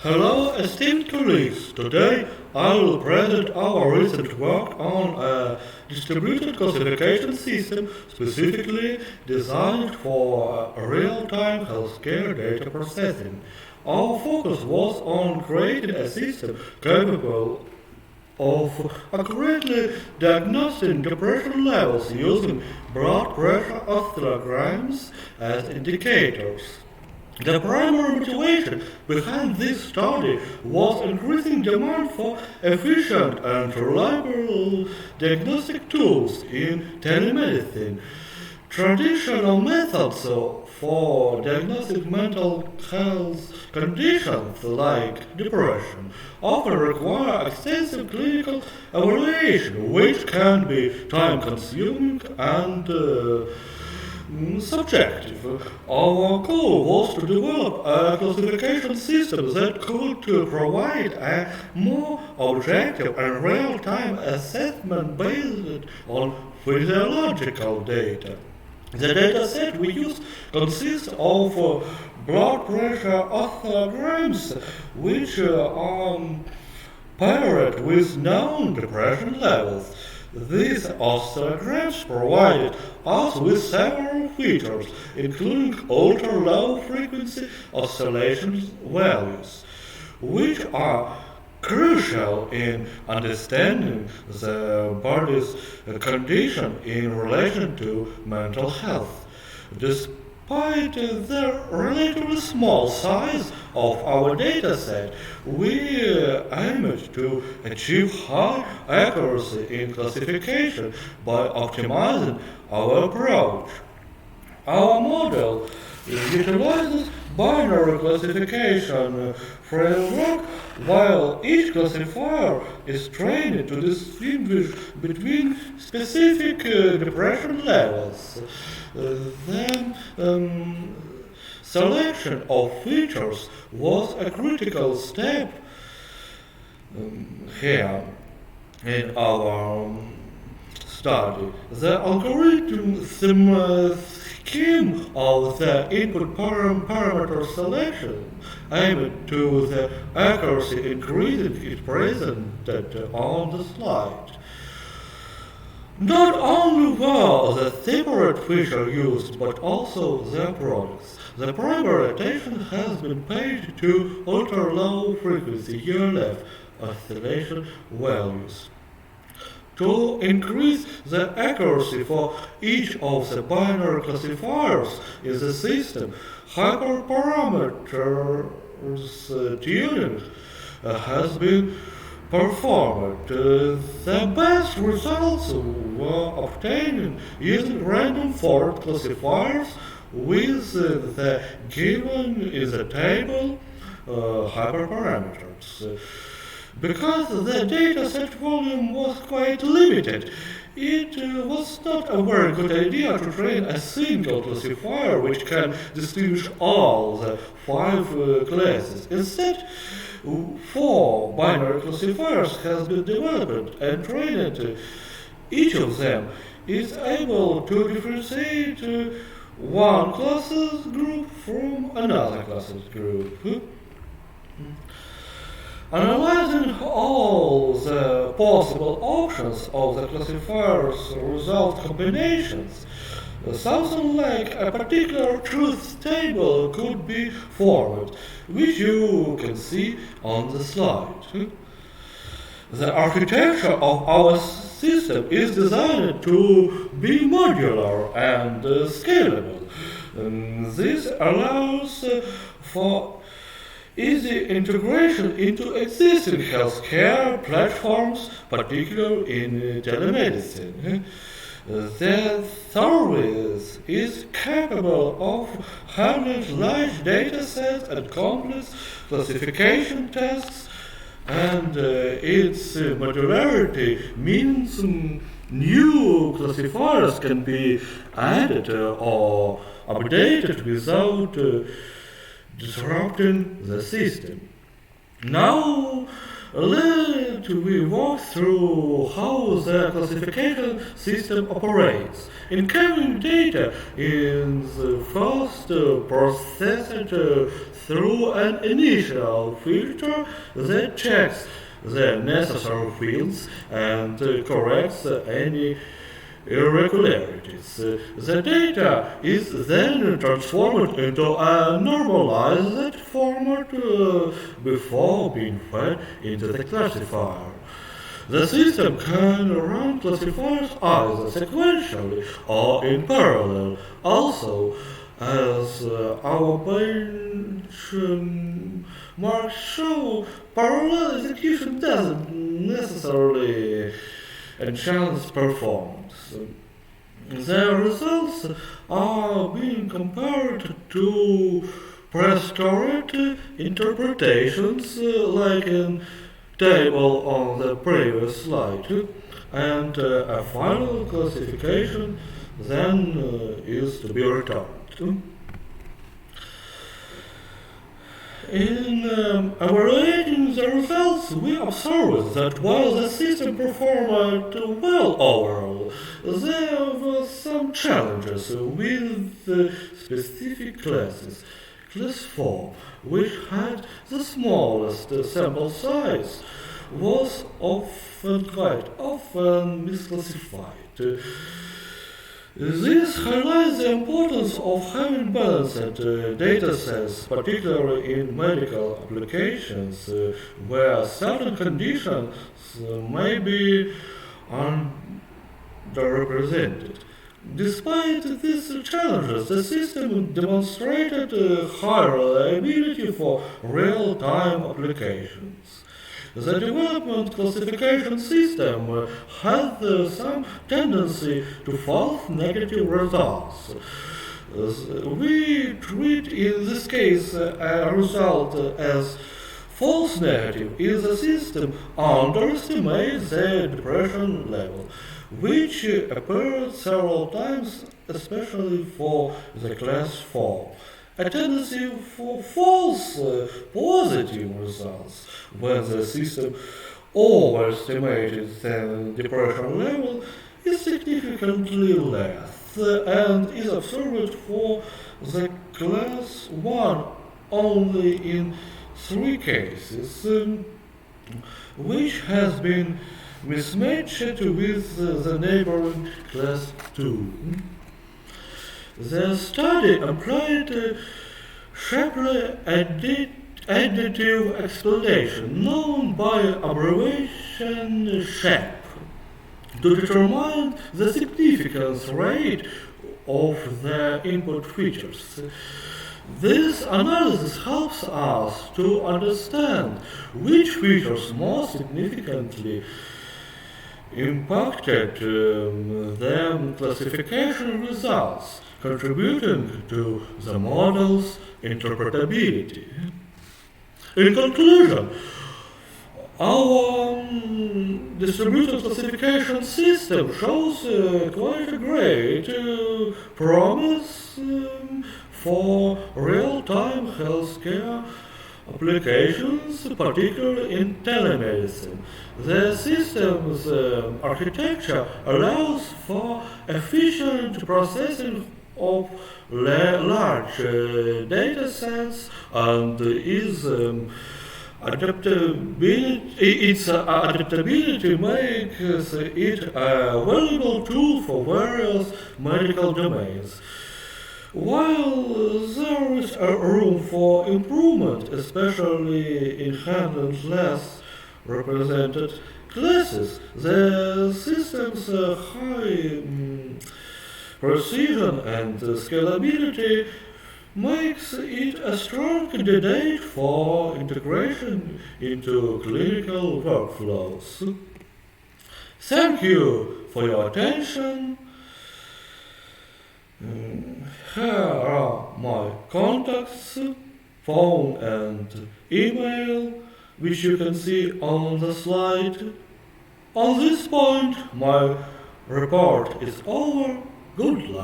Hello, esteemed colleagues. Today I will present our recent work on a distributed classification system specifically designed for real-time healthcare data processing. Our focus was on creating a system capable of accurately diagnosing depression levels using blood pressure oscillograms as indicators. The primary motivation behind this study was increasing demand for efficient and reliable diagnostic tools in telemedicine. Traditional methods for diagnosing mental health conditions like depression often require extensive clinical evaluation, which can be time-consuming and subjective. Our goal was to develop a classification system that could provide a more objective and real-time assessment based on physiological data. The dataset we use consists of blood pressure oscillograms, which are paired with known depression levels. These oscillograms provided us with several features, including ultra-low frequency oscillation values, which are crucial in understanding the body's condition in relation to mental health. Despite the relatively small size of our dataset, we aimed to achieve high accuracy in classification by optimizing our approach. Our model utilizes binary classification framework, while each classifier is trained to distinguish between specific depression levels. Then selection of features was a critical step here in our study. The algorithm scheme of the input parameter selection aimed to the accuracy increasing is presented on the slide. Not only were the separate features used, but also their products. The primary attention has been paid to ultra-low frequency ULF oscillation values. To increase the accuracy for each of the binary classifiers in the system, hyperparameters tuning has been performed. The best results were obtained using random forest classifiers with the given in the table hyperparameters. Because the dataset volume was quite limited, it was not a very good idea to train a single classifier which can distinguish all the 5 classes. Instead, 4 binary classifiers has been developed and trained. Each of them is able to differentiate one classes group from another classes group. Analyzing all the possible options of the classifier's result combinations, something like a particular truth table could be formed, which you can see on the slide. The architecture of our system is designed to be modular and scalable. This allows for easy integration into existing healthcare platforms, particularly in telemedicine. The service is capable of handling large datasets and complex classification tasks, and its modularity means new classifiers can be added or updated without disrupting the system. Now, let me walk through how the classification system operates. Encoding data in the first processed through an initial filter that checks the necessary fields and corrects any irregularities. The data is then transformed into a normalized format before being fed into the classifier. The system can run classifiers either sequentially or in parallel. Also, as our benchmarks show, parallel execution doesn't necessarily enhance performance. The results are being compared to pre-stored interpretations like in table on the previous slide, and a final classification then is to be returned. In evaluating the results, we observed that while the system performed well overall, there were some challenges with specific classes. Class 4, which had the smallest sample size, was quite often misclassified. This highlights the importance of having balanced data sets, particularly in medical applications, where certain conditions may be underrepresented. Despite these challenges, the system demonstrated high reliability for real-time applications. The development classification system had some tendency to false negative results. We treat in this case a result as false negative if the system underestimates the depression level, which appeared several times, especially for the class 4. A tendency for false positive results when the system overestimated the depression level is significantly less and is observed for the class 1 only in 3 cases, which has been mismatched with the neighboring class 2. The study employed SHAP additive explanation, known by abbreviation SHAP, to determine the significance rate of the input features. This analysis helps us to understand which features most significantly impacted the classification results, contributing to the model's interpretability. In conclusion, our distributed classification system shows quite a great promise for real-time healthcare applications, particularly in telemedicine. The system's architecture allows for efficient processing of large data sets and its adaptability makes it a valuable tool for various medical domains. While there is a room for improvement, especially in handling less represented classes, the system's high precision and scalability makes it a strong candidate for integration into clinical workflows. Thank you for your attention. Here are my contacts, phone and email, which you can see on the slide. On this point, my report is over. Good luck.